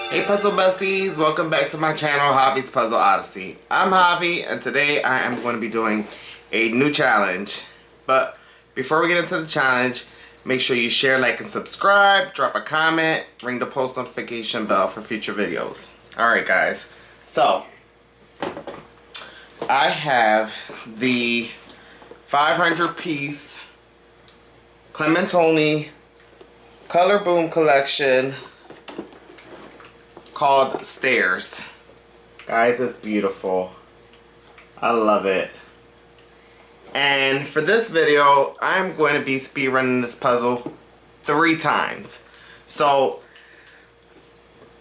Hey puzzle besties, welcome back to my channel, Javi's Puzzle Odyssey. I'm Javi and today I am going to be doing a new challenge. But before we get into the challenge, make sure you share, like, and subscribe, drop a comment, ring the post notification bell for future videos. Alright guys, so I have the 500 piece Clementoni Color Boom collection called Stairs. Guys, it's beautiful. I love it. And for this video, I'm going to be speedrunning this puzzle 3 times. So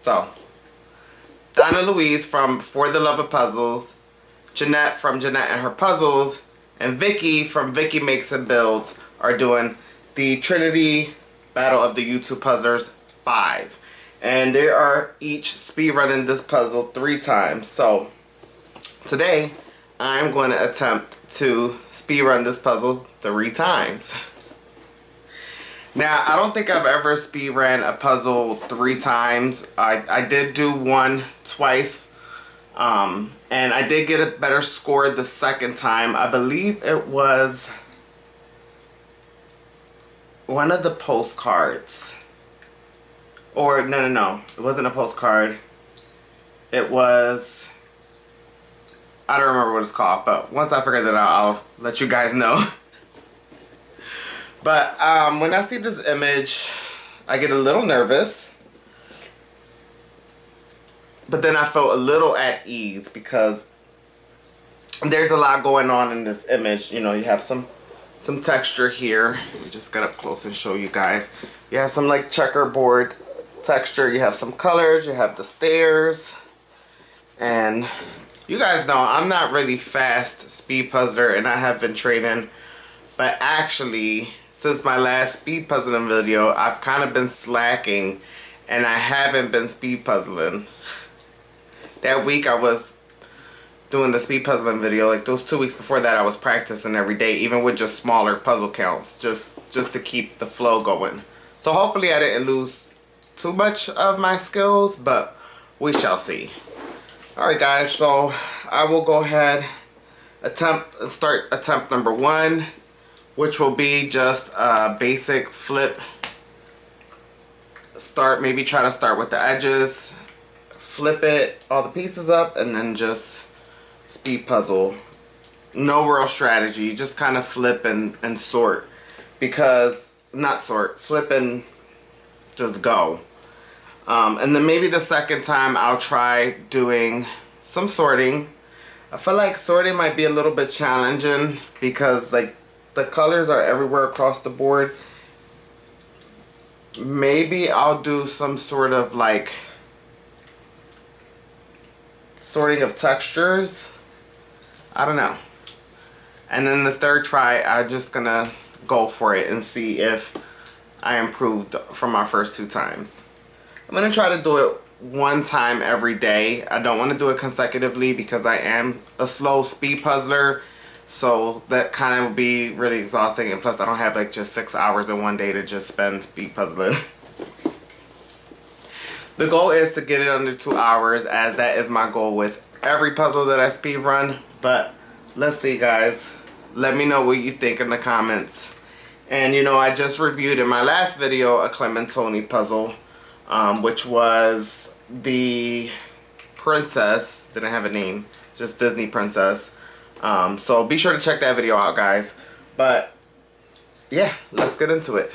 Donna Louise from For the Love of Puzzles, Jeanette from Jeanette and Her Puzzles, and Vicky from Vicky Makes and Builds are doing the Trinity Battle of the YouTube Puzzlers 5. And they are each speedrunning this puzzle 3 times. So today I'm going to attempt to speedrun this puzzle 3 times. Now, I don't think I've ever speedrun a puzzle 3 times. I did do one twice. And I did get a better score the second time. I believe it was one of the postcards. Or, no. It wasn't a postcard. It was... I don't remember what it's called, but once I figure that out, I'll let you guys know. But when I see this image, I get a little nervous. But then I felt a little at ease because there's a lot going on in this image. You know, you have some texture here. Let me just get up close and show you guys. You have some like checkerboard texture, you have some colors, you have the stairs, and you guys know I'm not really fast speed puzzler and I have been training, but actually since my last speed puzzling video I've kind of been slacking and I haven't been speed puzzling. That week I was doing the speed puzzling video, like those 2 weeks before that I was practicing every day, even with just smaller puzzle counts, just to keep the flow going. So hopefully I didn't lose too much of my skills, but we shall see. Alright guys, so I will go ahead start attempt number 1, which will be just a basic flip. Maybe try to start with the edges, flip it all the pieces up, and then just speed puzzle. No real strategy, just kind of flip and sort, because flip and just go. And then maybe the second time I'll try doing some sorting. I feel like sorting might be a little bit challenging because like the colors are everywhere across the board. Maybe I'll do some sort of like sorting of textures. I don't know. And then the third try, I'm just gonna go for it and see if I improved from my first 2 times. I'm going to try to do it 1 time every day. I don't want to do it consecutively because I am a slow speed puzzler. So that kind of would be really exhausting. And plus I don't have like just 6 hours in one day to just spend speed puzzling. The goal is to get it under 2 hours, as that is my goal with every puzzle that I speed run. But let's see guys. Let me know what you think in the comments. And you know, I just reviewed in my last video a Clementoni puzzle. Which was the princess, didn't have a name, it's just Disney princess. So be sure to check that video out guys. But yeah, let's get into it.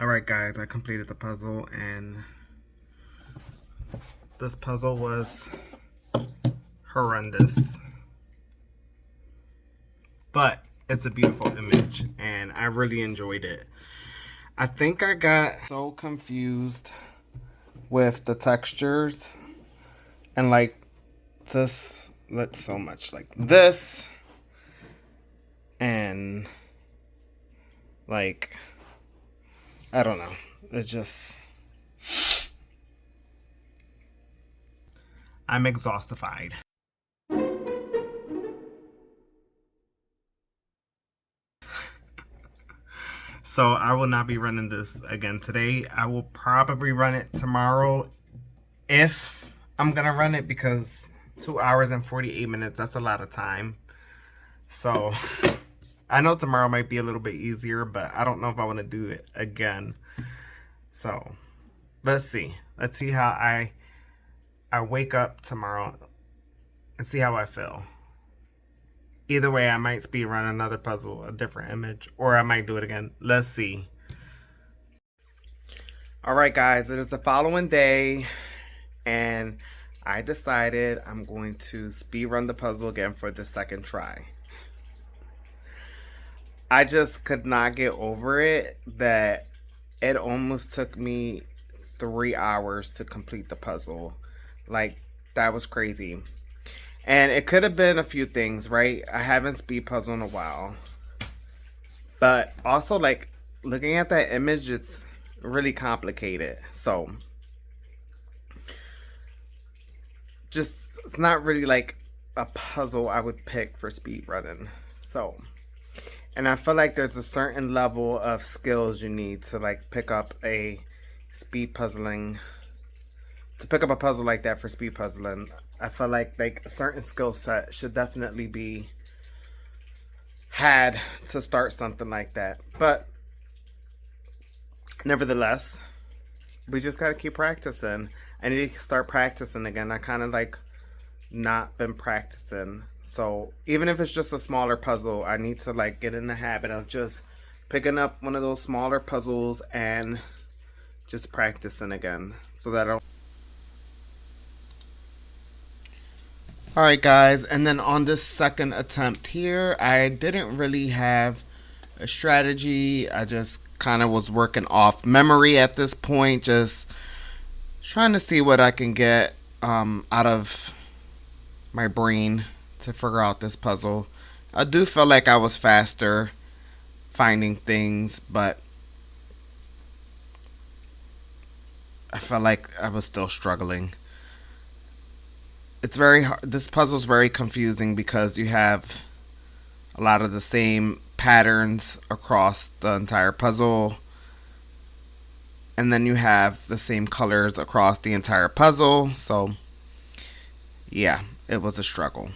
Alright guys, I completed the puzzle, and this puzzle was horrendous. But it's a beautiful image, and I really enjoyed it. I think I got so confused with the textures, and like this looks so much like this, and like I don't know, it just, I'm exhaustified. So I will not be running this again today. I will probably run it tomorrow if I'm gonna run it, because 2 hours and 48 minutes, that's a lot of time. So I know tomorrow might be a little bit easier, but I don't know if I want to do it again. So let's see. Let's see how I wake up tomorrow and see how I feel. Either way, I might speed run another puzzle, a different image, or I might do it again. Let's see. Alright guys, it is the following day, and I decided I'm going to speed run the puzzle again for the second try. I just could not get over it that it almost took me 3 hours to complete the puzzle. Like, that was crazy. And it could have been a few things, right? I haven't speed puzzled in a while. But also, like, looking at that image, it's really complicated. So, just, it's not really like a puzzle I would pick for speed running. So, and I feel like there's a certain level of skills you need to like pick up a speed puzzling, to pick up a puzzle like that for speed puzzling. I feel like a certain skill set should definitely be had to start something like that. But nevertheless, we just gotta keep practicing. I need to start practicing again. I kind of like not been practicing. So even if it's just a smaller puzzle, I need to like get in the habit of just picking up one of those smaller puzzles and just practicing again, so that I don't. Alright guys, and then on this second attempt here, I didn't really have a strategy. I just kind of was working off memory at this point, just trying to see what I can get out of my brain to figure out this puzzle. I do feel like I was faster finding things, but I felt like I was still struggling. It's very hard. This puzzle's very confusing because you have a lot of the same patterns across the entire puzzle, and then you have the same colors across the entire puzzle. So yeah, it was a struggle.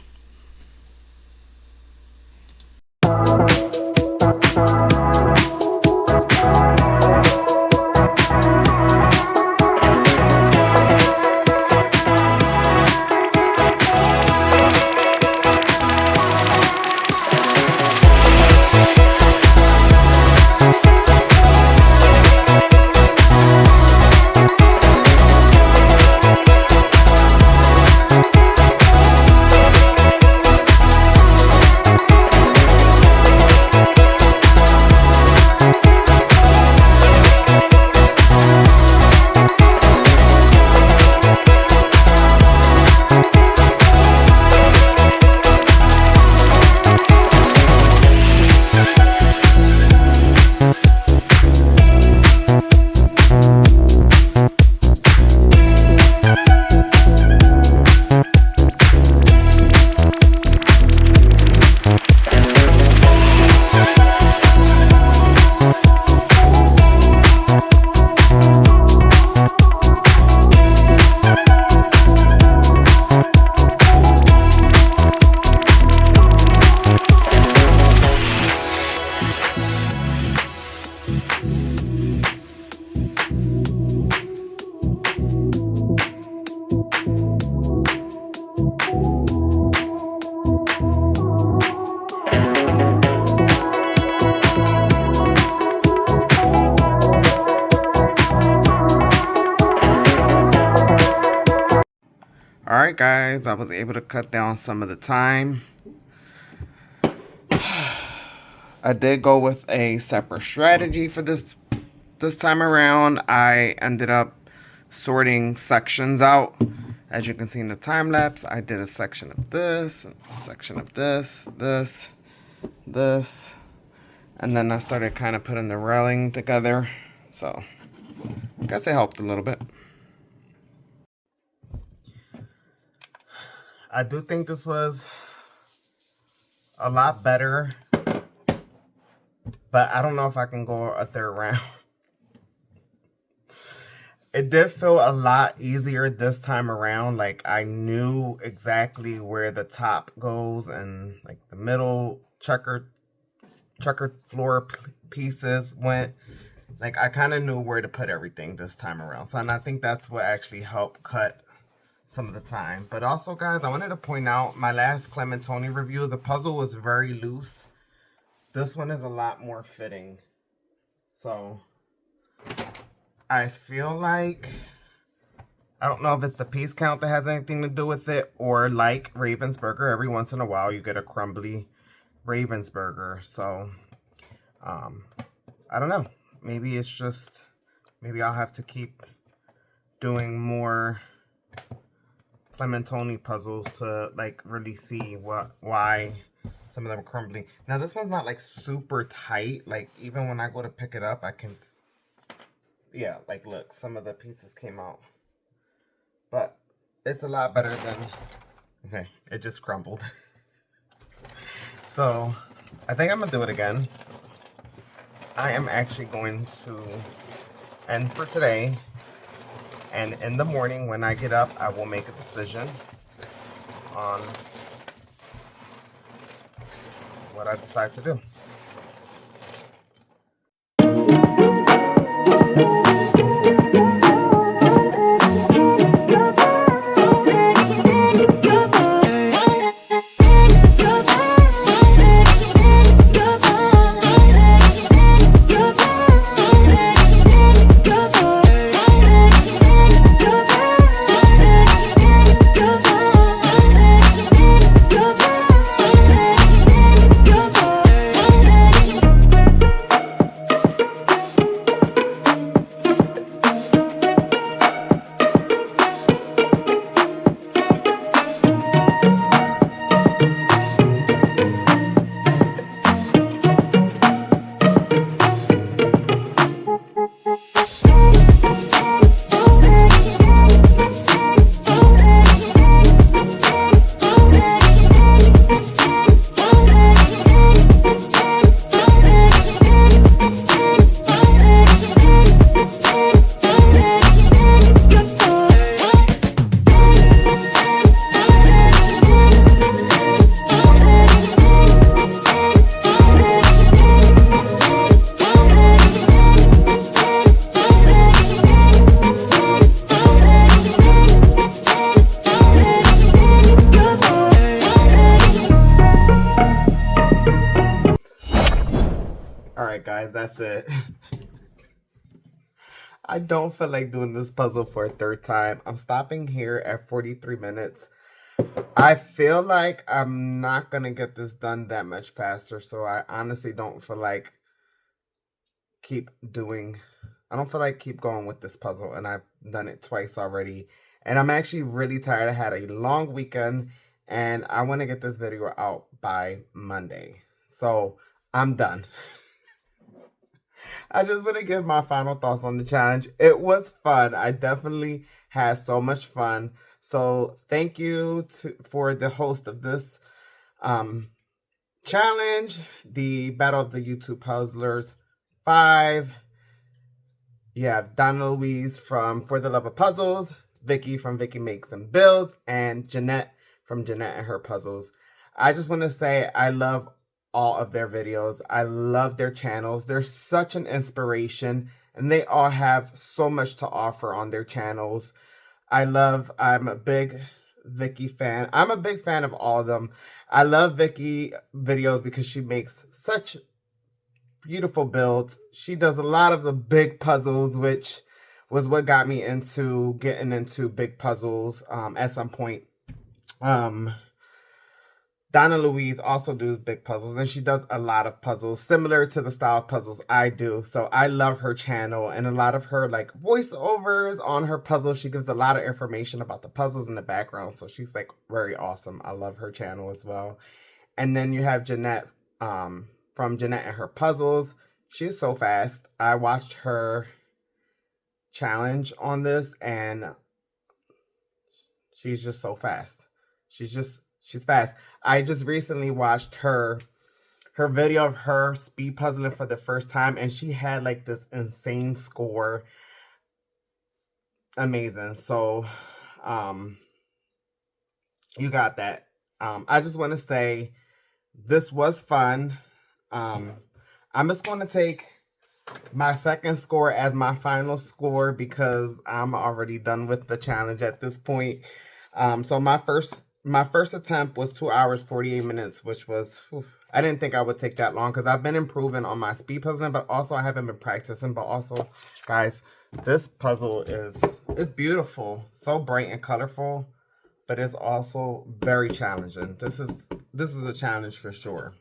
Alright guys, I was able to cut down some of the time. I did go with a separate strategy for this time around. I ended up sorting sections out. As you can see in the time lapse, I did a section of this, a section of this, this, and then I started kind of putting the railing together. So I guess it helped a little bit. I do think this was a lot better, but I don't know if I can go a third round. It did feel a lot easier this time around. Like I knew exactly where the top goes and like the middle checkered floor pieces went. Like I kind of knew where to put everything this time around. So and I think that's what actually helped cut some of the time. But also guys, I wanted to point out my last Clementoni review, the puzzle was very loose. This one is a lot more fitting. So I feel like, I don't know if it's the piece count that has anything to do with it, or like Ravensburger, every once in a while you get a crumbly Ravensburger. So I don't know, maybe it's just, maybe I'll have to keep doing more Clementoni puzzles to like really see why some of them are crumbling. Now this one's not like super tight, like even when I go to pick it up I can, yeah, like look, some of the pieces came out, but it's a lot better than, okay, it just crumbled. So I think I'm gonna do it again. I am actually going to end for today, and in the morning when I get up I will make a decision on what I decide to do. Alright guys, that's it. I don't feel like doing this puzzle for a third time. I'm stopping here at 43 minutes. I feel like I'm not going to get this done that much faster, so I honestly don't feel like keep going with this puzzle, and I've done it twice already. And I'm actually really tired. I had a long weekend, and I want to get this video out by Monday. So I'm done. I just want to give my final thoughts on the challenge. It was fun. I definitely had so much fun. So thank you for the host of this challenge, the Battle of the YouTube Puzzlers 5. You have Donna Louise from For the Love of Puzzles, Vicky from Vicky Makes and Builds, and Jeanette from Jeanette and Her Puzzles. I just want to say I love all of their videos. I love their channels. They're such an inspiration, and they all have so much to offer on their channels. I'm a big Vicky fan. I'm a big fan of all of them. I love Vicky videos because she makes such beautiful builds. She does a lot of the big puzzles, which was what got me into getting into big puzzles at some point Um, Donna Louise also does big puzzles, and she does a lot of puzzles similar to the style of puzzles I do. So I love her channel and a lot of her like voiceovers on her puzzles. She gives a lot of information about the puzzles in the background. So she's like very awesome. I love her channel as well. And then you have Jeanette from Jeanette and her puzzles. She's so fast. I watched her challenge on this and she's just so fast. She's fast. I just recently watched her video of her speed puzzling for the first time, and she had like this insane score. Amazing. So you got that. I just want to say this was fun. I'm just going to take my second score as my final score because I'm already done with the challenge at this point. So my first attempt was 2 hours 48 minutes, which was I didn't think I would take that long because I've been improving on my speed puzzling, but also I haven't been practicing. But also, guys, this puzzle it's beautiful, so bright and colorful, but it's also very challenging. This is a challenge for sure.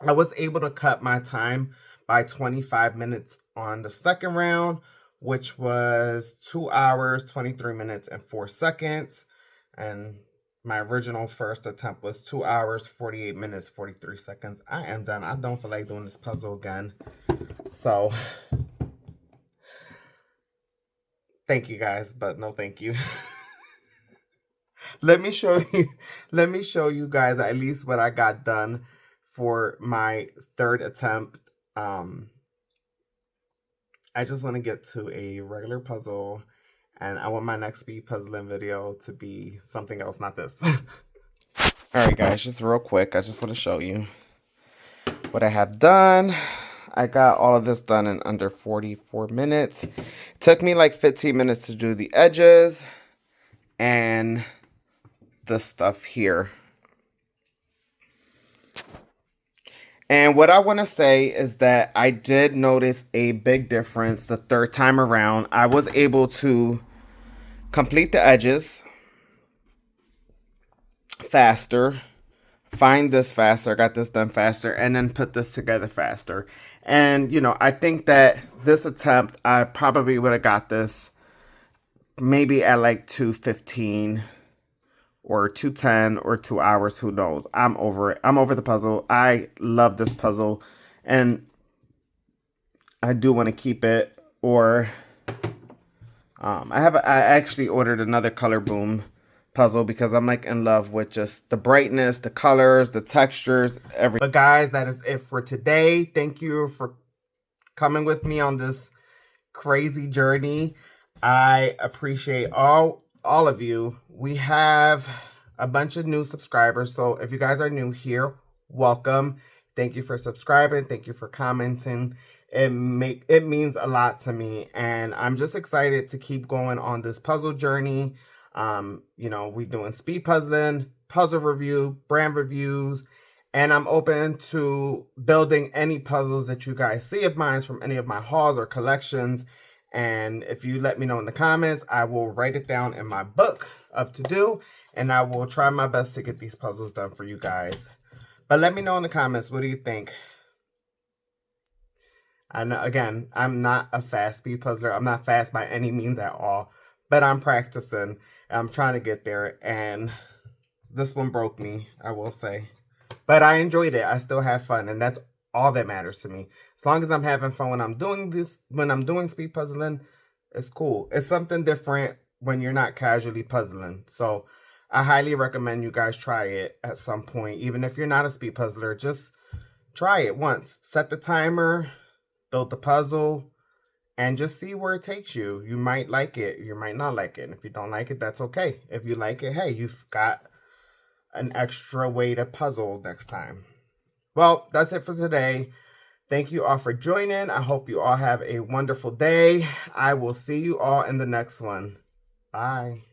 I was able to cut my time by 25 minutes on the second round, which was 2 hours 23 minutes and 4 seconds, and my original first attempt was 2 hours, 48 minutes, 43 seconds. I am done. I don't feel like doing this puzzle again. So, thank you guys, but no thank you. Let me show you guys at least what I got done for my third attempt. I just want to get to a regular puzzle. And I want my next speed puzzling video to be something else, not this. Alright guys, just real quick, I just want to show you what I have done. I got all of this done in under 44 minutes. It took me like 15 minutes to do the edges and the stuff here. And what I want to say is that I did notice a big difference the third time around. I was able to complete the edges faster, find this faster, got this done faster, and then put this together faster. And, you know, I think that this attempt, I probably would have got this maybe at like 2:15 or 2:10 or 2 hours, who knows. I'm over it. I'm over the puzzle. I love this puzzle, and I do want to keep it, or I actually ordered another Color Boom puzzle because I'm like in love with just the brightness, the colors, the textures, everything. But guys, that is it for today. Thank you for coming with me on this crazy journey. I appreciate all of you. We have a bunch of new subscribers, so if you guys are new here, welcome. Thank you for subscribing. Thank you for commenting. It means a lot to me, and I'm just excited to keep going on this puzzle journey. You know, we're doing speed puzzling, puzzle review, brand reviews, and I'm open to building any puzzles that you guys see of mine from any of my hauls or collections. And if you let me know in the comments, I will write it down in my book of to-do, and I will try my best to get these puzzles done for you guys. But let me know in the comments, what do you think? And again, I'm not a fast speed puzzler. I'm not fast by any means at all, but I'm practicing. I'm trying to get there, and this one broke me, I will say. But I enjoyed it. I still have fun, and that's all that matters to me. As long as I'm having fun when I'm doing this, when I'm doing speed puzzling, it's cool. It's something different when you're not casually puzzling. So I highly recommend you guys try it at some point. Even if you're not a speed puzzler, just try it once. Set the timer, build the puzzle, and just see where it takes you. You might like it, you might not like it. And if you don't like it, that's okay. If you like it, hey, you've got an extra way to puzzle next time. Well, that's it for today. Thank you all for joining. I hope you all have a wonderful day. I will see you all in the next one. Bye.